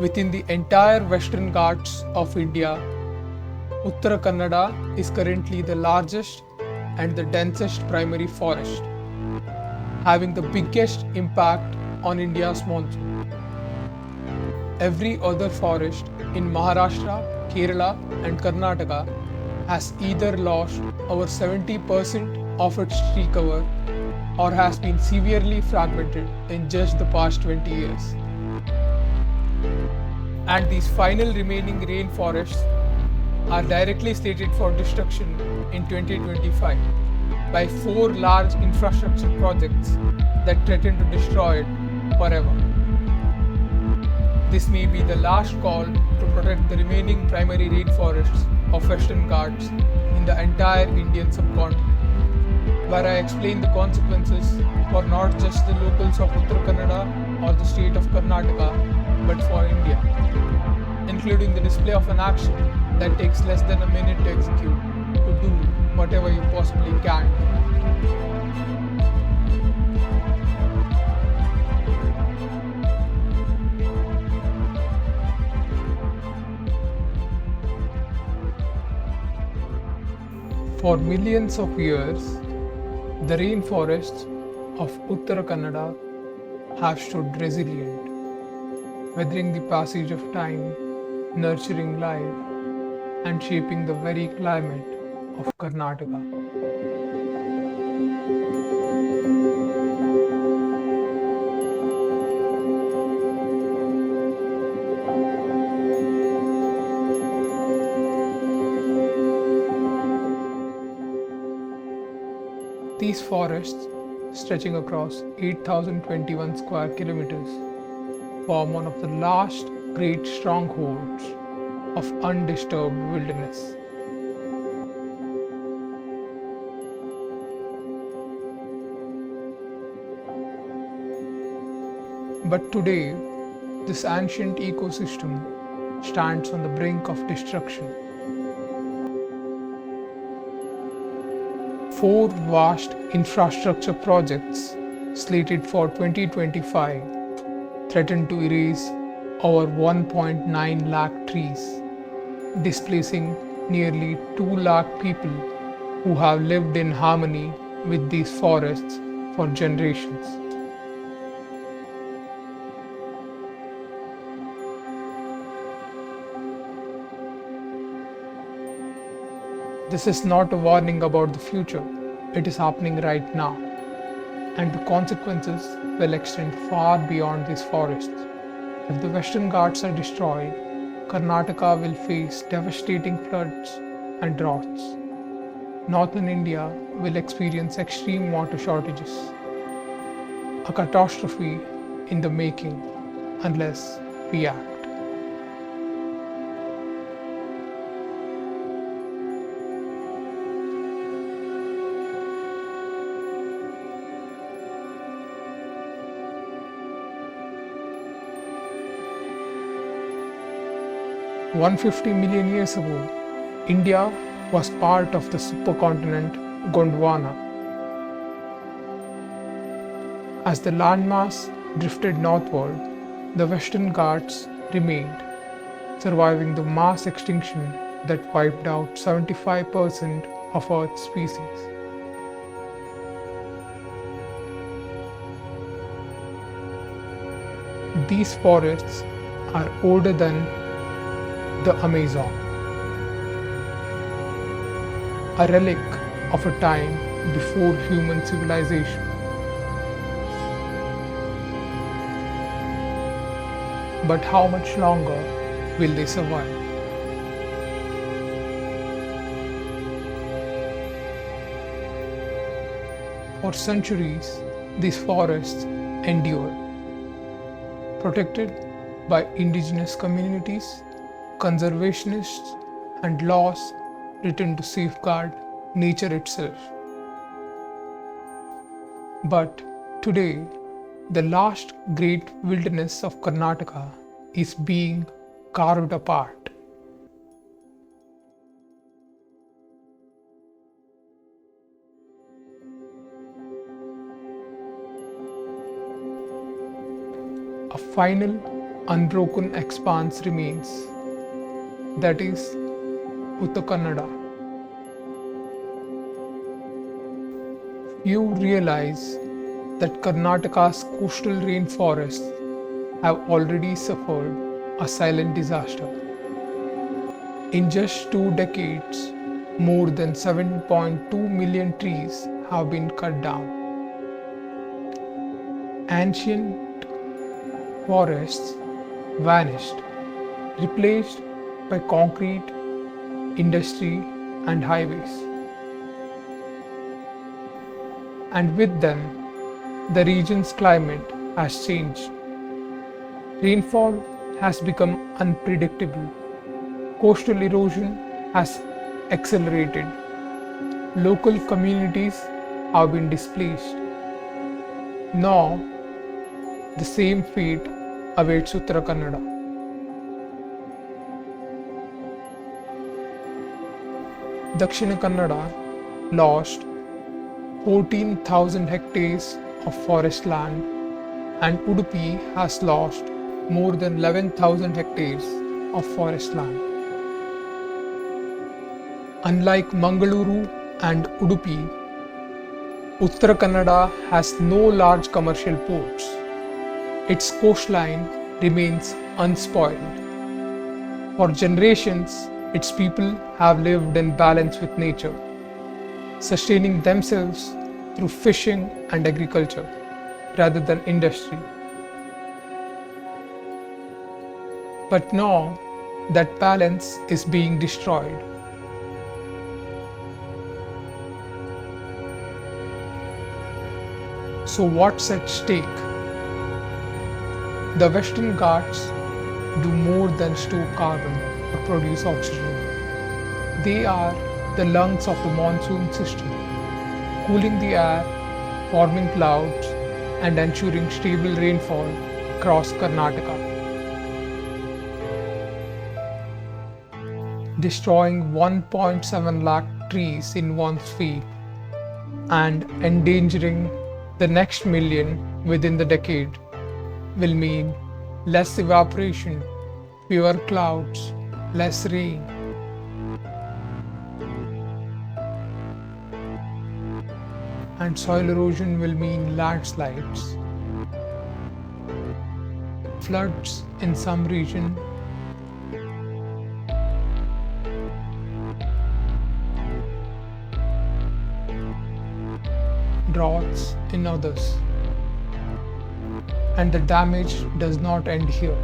Within the entire Western Ghats of India, Uttara Kannada is currently the largest and the densest primary forest, having the biggest impact on India's monsoon. Every other forest in Maharashtra, Kerala, and Karnataka has either lost over 70% of its tree cover or has been severely fragmented in just the past 20 years. And these final remaining rainforests are directly slated for destruction in 2025 by four large infrastructure projects that threaten to destroy it forever. This may be the last call to protect the remaining primary rainforests of Western Ghats in the entire Indian subcontinent, where I explain the consequences for not just the locals of Uttara Kannada or the state of Karnataka, but for India, including the display of an action that takes less than a minute to execute to do whatever you possibly can. For millions of years, the rainforests of Uttara Kannada have stood resilient, weathering the passage of time, nurturing life, and shaping the very climate of Karnataka. These forests, stretching across 8,021 square kilometers, form one of the last great strongholds of undisturbed wilderness. But today, this ancient ecosystem stands on the brink of destruction. Four vast infrastructure projects slated for 2025 threaten to erase over 1.9 lakh trees, displacing nearly 2 lakh people who have lived in harmony with these forests for generations. This is not a warning about the future, it is happening right now, and the consequences will extend far beyond these forests. If the Western Ghats are destroyed, Karnataka will face devastating floods and droughts. Northern India will experience extreme water shortages, a catastrophe in the making unless we act. 150 million years ago, India was part of the supercontinent Gondwana. As the landmass drifted northward, the Western Ghats remained, surviving the mass extinction that wiped out 75% of Earth's species. These forests are older than the Amazon, a relic of a time before human civilization. But how much longer will they survive? For centuries, these forests endured, protected by indigenous communities, conservationists, and laws written to safeguard nature itself. But today, the last great wilderness of Karnataka is being carved apart. A final unbroken expanse remains, that is Uttara Kannada. Few realize that Karnataka's coastal rainforests have already suffered a silent disaster. In just 2 decades, more than 7.2 million trees have been cut down. Ancient forests vanished, replaced by concrete, industry, and highways. And with them, the region's climate has changed. Rainfall has become unpredictable. Coastal erosion has accelerated. Local communities have been displaced. Now, the same fate awaits Uttara Kannada. Dakshina Kannada lost 14,000 hectares of forest land, and Udupi has lost more than 11,000 hectares of forest land. Unlike Mangaluru and Udupi, Uttara Kannada has no large commercial ports. Its coastline remains unspoiled. For generations, its people have lived in balance with nature, sustaining themselves through fishing and agriculture rather than industry. But now, that balance is being destroyed. So what's at stake? The Western Ghats do more than store carbon or produce oxygen. They are the lungs of the monsoon system, cooling the air, forming clouds, and ensuring stable rainfall across Karnataka. Destroying 1.7 lakh trees in one sweep and endangering the next million within the decade will mean less evaporation, fewer clouds, less rain. And soil erosion will mean landslides, floods in some region, droughts in others. And the damage does not end here.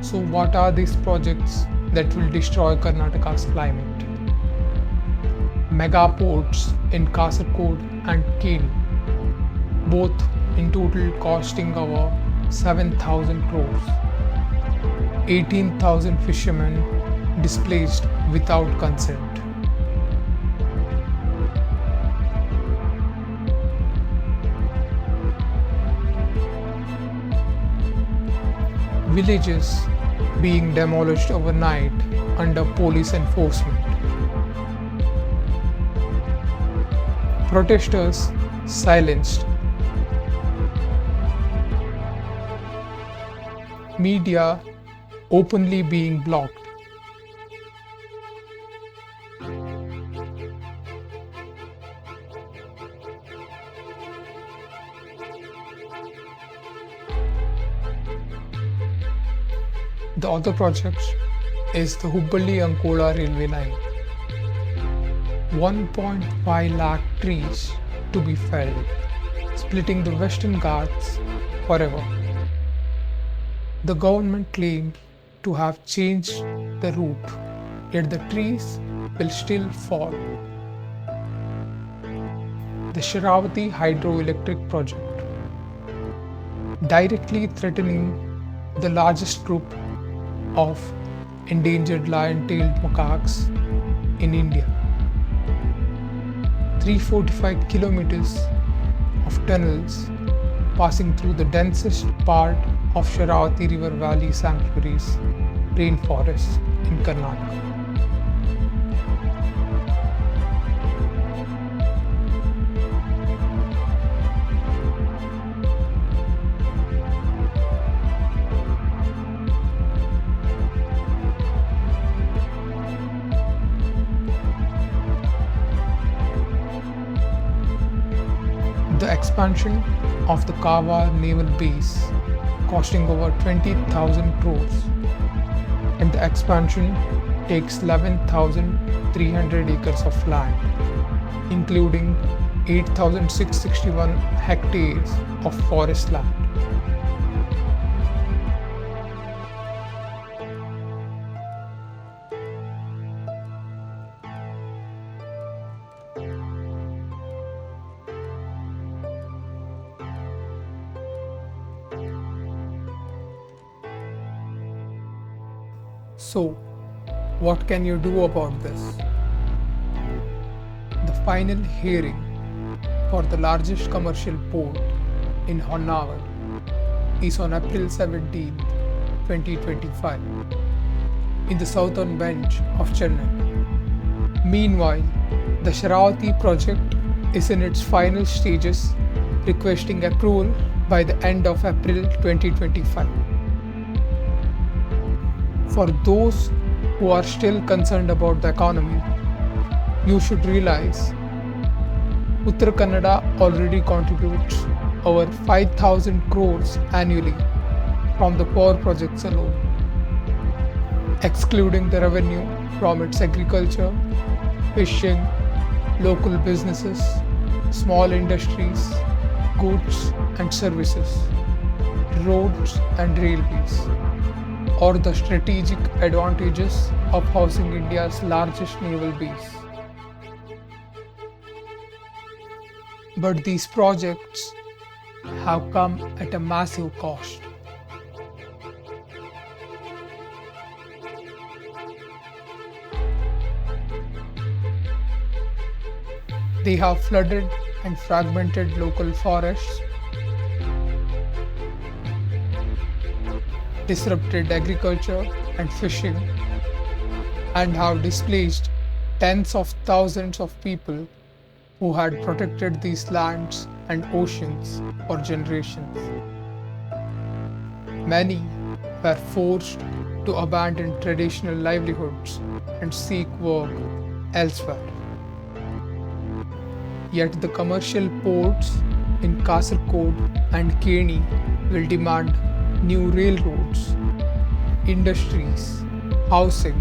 So what are these projects that will destroy Karnataka's climate? Mega ports in Kasaragod and Keni, both in total costing over 7,000 crores. 18,000 fishermen displaced without consent. Villages being demolished overnight under police enforcement. Protesters silenced. Media openly being blocked. The other project is the Hubballi-Ankola railway line. 1.5 lakh trees to be felled, splitting the Western Ghats forever. The government claims to have changed the route, yet the trees will still fall. The Sharavati hydroelectric project, directly threatening the largest group of endangered lion-tailed macaques in India. 345 kilometers of tunnels passing through the densest part of Sharavati River Valley Sanctuary's rainforests in Karnataka. the expansion of the Kawa naval base, costing over 20,000 crores, and the expansion takes 11,300 acres of land, including 8,661 hectares of forest land. So, what can you do about this? The final hearing for the largest commercial port in Honavar is on April 17, 2025, in the southern bench of Chennai. Meanwhile, the Sharavati project is in its final stages, requesting approval by the end of April 2025. For those who are still concerned about the economy, you should realize Uttara Kannada already contributes over 5,000 crores annually from the power projects alone, excluding the revenue from its agriculture, fishing, local businesses, small industries, goods and services, roads and railways, or the strategic advantages of housing India's largest naval base. But these projects have come at a massive cost. They have flooded and fragmented local forests, disrupted agriculture and fishing, and have displaced tens of thousands of people who had protected these lands and oceans for generations. Many were forced to abandon traditional livelihoods and seek work elsewhere. Yet the commercial ports in Kasaragod and Keni will demand new railroads, industries, housing,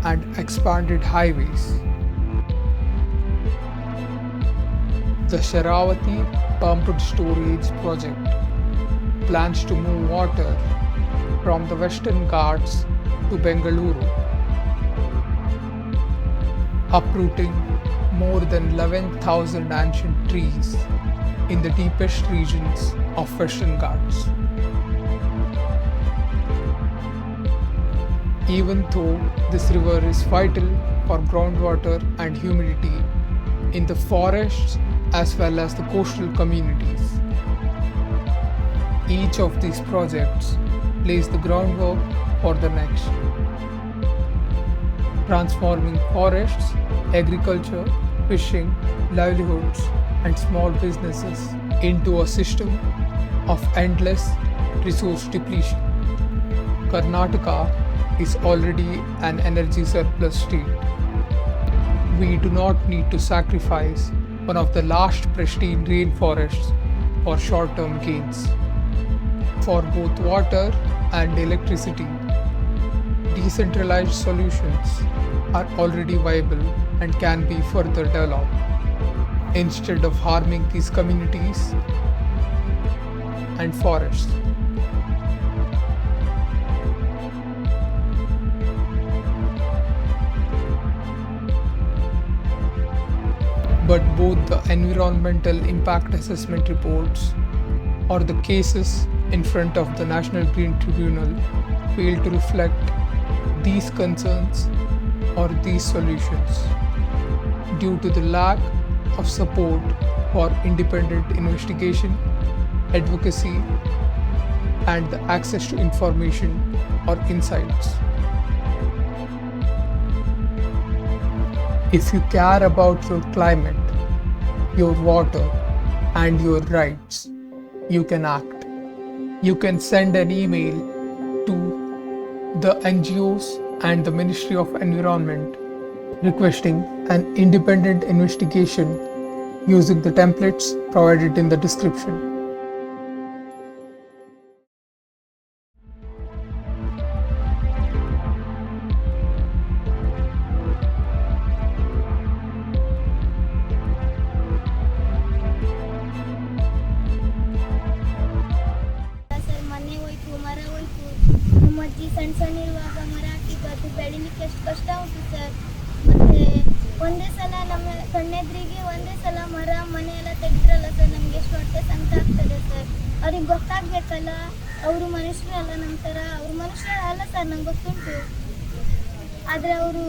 and expanded highways. The Sharavati Pumped Storage Project plans to move water from the Western Ghats to Bengaluru, uprooting more than 11,000 ancient trees in the deepest regions of Western Ghats. Even though this river is vital for groundwater and humidity in the forests as well as the coastal communities, each of these projects lays the groundwork for the next, transforming forests, agriculture, fishing, livelihoods, and small businesses into a system of endless resource depletion. Karnataka is already an energy surplus state. We do not need to sacrifice one of the last pristine rainforests for short-term gains. For both water and electricity, decentralized solutions are already viable and can be further developed. Instead of harming these communities and forests. But both the environmental impact assessment reports or the cases in front of the National Green Tribunal fail to reflect these concerns or these solutions due to the lack of support for independent investigation, advocacy, and the access to information or insights. If you care about your climate, your water, and your rights, you can act. You can send an email to the NGOs and the Ministry of Environment requesting an independent investigation using the templates provided in the description. Sir ಮನೆ ಹೋಯ್ತು, ಮರ ಹೋಯ್ತು. ನಮ್ಮ ಅಜ್ಜಿ ಸಣ್ಣ ಇರುವಾಗ ಮರ ಹಾಕಿದ್ದು ಅದು ಬೆಳಿಲಿಕ್ಕೆ ಎಷ್ಟು ಕಷ್ಟ ಉಂಟು ಸರ್. ಮತ್ತೆ ಒಂದೇ ಸಲ ನಮ್ಮ ಕಣ್ಣೆದ್ರಿಗೆ ಒಂದೇ ಸಲ ಮರ ಮನೆ ಎಲ್ಲ ತೆಗೆದ್ರಲ್ಲ ಸರ್, ನಮ್ಗೆ ಎಷ್ಟು ಹೊಟ್ಟೆ ಸಂಕಟ ಆಗ್ತದೆ ಸರ್. ಅವ್ರಿಗೆ ಗೊತ್ತಾಗ್ಬೇಕಲ್ಲ, ಅವರು ಮನುಷ್ಯರೇ ಅಲ್ಲ ನಮ್ಮ ಥರ. ಅವ್ರು ಮನುಷ್ಯರೇ ಅಲ್ಲ ಸರ್, ನಂಗೆ ಗೊತ್ತುಂಟು. ಆದರೆ ಅವರು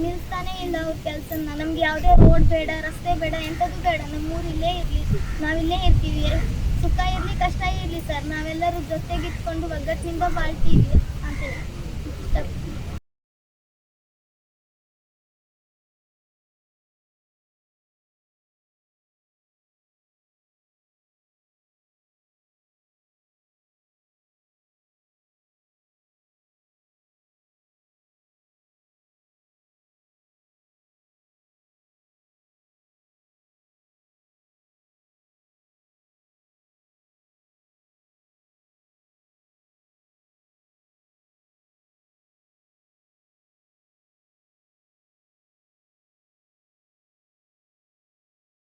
ನಿಲ್ಲಿಸ್ತಾನೇ ಇಲ್ಲ ಅವ್ರ ಕೆಲಸನ. ನಮ್ಗೆ ಯಾವುದೇ ರೋಡ್ ಬೇಡ, ರಸ್ತೆ ಬೇಡ, ಎಂಥದ್ದು ಬೇಡ. ನಮ್ಮೂರು ಇಲ್ಲೇ ಇರಲಿ, ನಾವಿಲ್ಲೇ ಇರ್ತೀವಿ. ಸುಖ ಇರಲಿ, ಕಷ್ಟ ಇರಲಿ ಸರ್, ನಾವೆಲ್ಲರೂ ಜೊತೆಗಿಟ್ಕೊಂಡು ಒಗ್ಗಟ್ಟಿನಿಂದ ಬಾಳ್ತೀವಿ ಅಂತೇಳಿ.